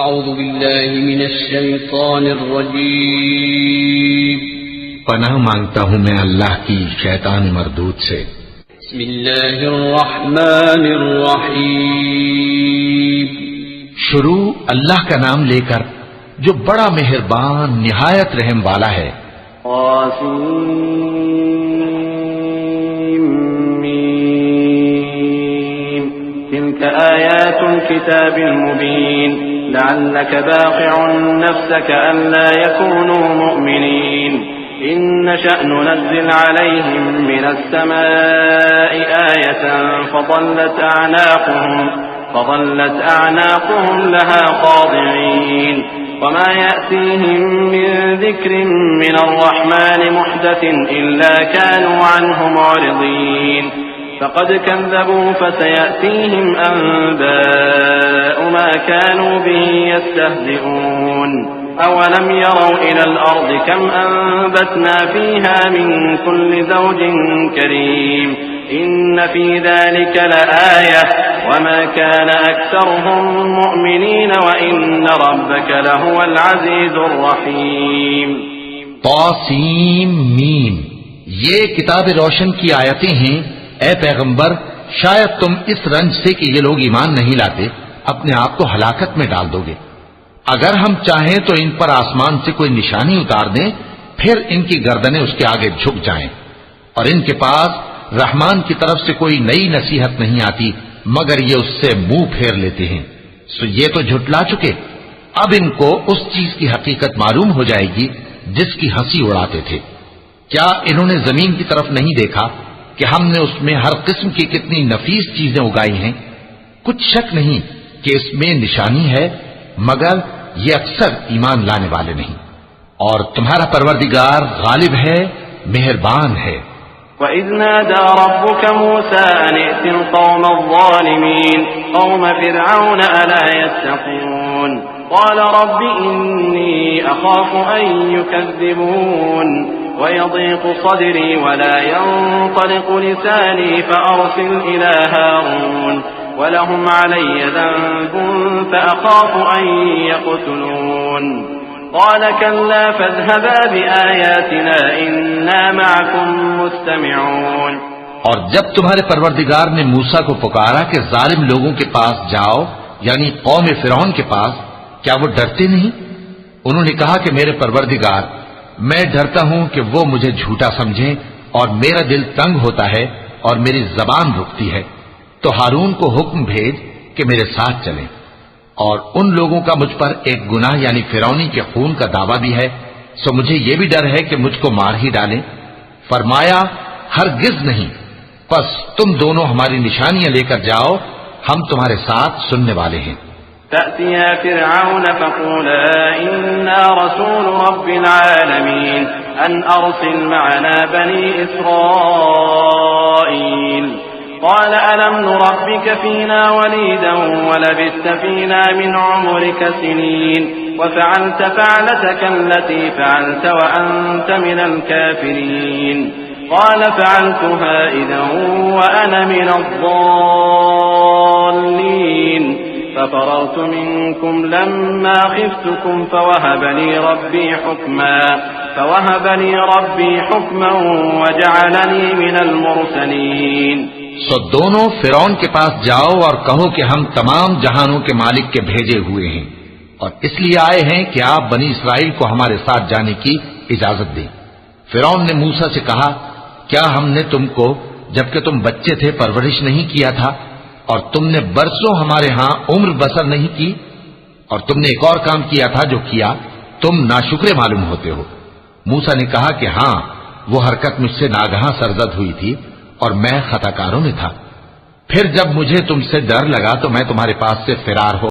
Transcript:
اعوذ باللہ من الشیطان الرجیم پناہ مانگتا ہوں میں اللہ کی شیطان مردود سے۔ بسم اللہ الرحمن الرحیم شروع اللہ کا نام لے کر جو بڑا مہربان نہایت رحم والا ہے۔ طاسمين تلك آيات الكتاب المبين لعلك باخع نفسك ألا يكونوا مؤمنين إن نشأ ننزل عليهم من السماء آية فظلت أعناقهم لها خاضعين وما يأتيهم من ذكر من الرحمن محدث إلا كانوا عنه معرضين فقد كذبوا فسيأتيهم أنباء ما كانوا به يستهزئون أولم يروا إلى الأرض كم أنبتنا فيها من كل زوج كريم إن في ذلك لآية وما كان أكثرهم مؤمنين وإن ربك لهو العزيز الرحيم۔ طاسیم میم، یہ کتاب روشن کی آیتیں ہیں۔ اے پیغمبر، شاید تم اس رنج سے کہ یہ لوگ ایمان نہیں لاتے اپنے آپ کو ہلاکت میں ڈال دو گے۔ اگر ہم چاہیں تو ان پر آسمان سے کوئی نشانی اتار دیں، پھر ان کی گردنیں اس کے آگے جھک جائیں، اور ان کے پاس رحمان کی طرف سے کوئی نئی نصیحت نہیں آتی مگر یہ اس سے منہ پھیر لیتے ہیں۔ سو یہ تو جھٹلا چکے، اب ان کو اس چیز کی حقیقت معلوم ہو جائے گی جس کی ہنسی اڑاتے تھے۔ کیا انہوں نے زمین کی طرف نہیں دیکھا کہ ہم نے اس میں ہر قسم کی کتنی نفیس چیزیں اگائی ہیں؟ کچھ شک نہیں کہ اس میں نشانی ہے، مگر یہ اکثر ایمان لانے والے نہیں۔ اور تمہارا پروردگار غالب ہے، مہربان ہے۔ وَإِذْ نَادَى رَبُّكَ مُوسَىٰ أَنِ ائْتِ الْقَوْمَ الظَّالِمِينَ قَوْمَ فِرْعَوْنَ أَلَا يَتَّقُونَ قَالَ رَبِّ إِنِّي أَخَافُ أَن يُكَذِّبُونِ وَيَضِيقُ صَدْرِي وَلَا يَنطَلِقُ لِسَانِي فَأَرْسِلْ إِلَىٰ هَارُونَ وَلَهُمْ عَلَيَّ ذَنبٌ فَأَخَافُ أَن يَقْتُلُونِ قال كلا فاذهبا بآياتنا إنا معكم مستمعون۔ اور جب تمہارے پروردگار نے موسیٰ کو پکارا کہ ظالم لوگوں کے پاس جاؤ، یعنی قوم فرعون کے پاس، کیا وہ ڈرتے نہیں؟ انہوں نے کہا کہ میرے پروردگار، میں ڈرتا ہوں کہ وہ مجھے جھوٹا سمجھیں اور میرا دل تنگ ہوتا ہے اور میری زبان رکتی ہے، تو ہارون کو حکم بھیج کہ میرے ساتھ چلیں۔ اور ان لوگوں کا مجھ پر ایک گناہ یعنی فرعونی کے خون کا دعویٰ بھی ہے، سو مجھے یہ بھی ڈر ہے کہ مجھ کو مار ہی ڈالیں۔ فرمایا ہرگز نہیں، پس تم دونوں ہماری نشانیاں لے کر جاؤ، ہم تمہارے ساتھ سننے والے ہیں۔ فأتيا فرعون فقولا إنا رسول رب العالمين أن أرسل معنا بني إسرائيل قال ألم نربك فينا وليدا ولبثت فينا من عمرك سنين وفعلت فعلتك التي فعلت وأنت من الكافرين قال فعلتها إذا وأنا من الضالين ففررت منكم لما خفتكم فوهب لي ربي حكما وجعلني من المرسلين۔ سو دونوں فرعون کے پاس جاؤ اور کہو کہ ہم تمام جہانوں کے مالک کے بھیجے ہوئے ہیں، اور اس لیے آئے ہیں کہ آپ بنی اسرائیل کو ہمارے ساتھ جانے کی اجازت دیں۔ فرعون نے موسیٰ سے کہا، کیا ہم نے تم کو جبکہ تم بچے تھے پرورش نہیں کیا تھا، اور تم نے برسوں ہمارے ہاں عمر بسر نہیں کی؟ اور تم نے ایک اور کام کیا تھا جو کیا، تم ناشکرے معلوم ہوتے ہو۔ موسیٰ نے کہا کہ ہاں، وہ حرکت مجھ سے ناگہاں سرزد ہوئی تھی اور میں خطا کاروں میں تھا۔ پھر جب مجھے تم سے ڈر لگا تو میں تمہارے پاس سے فرار ہو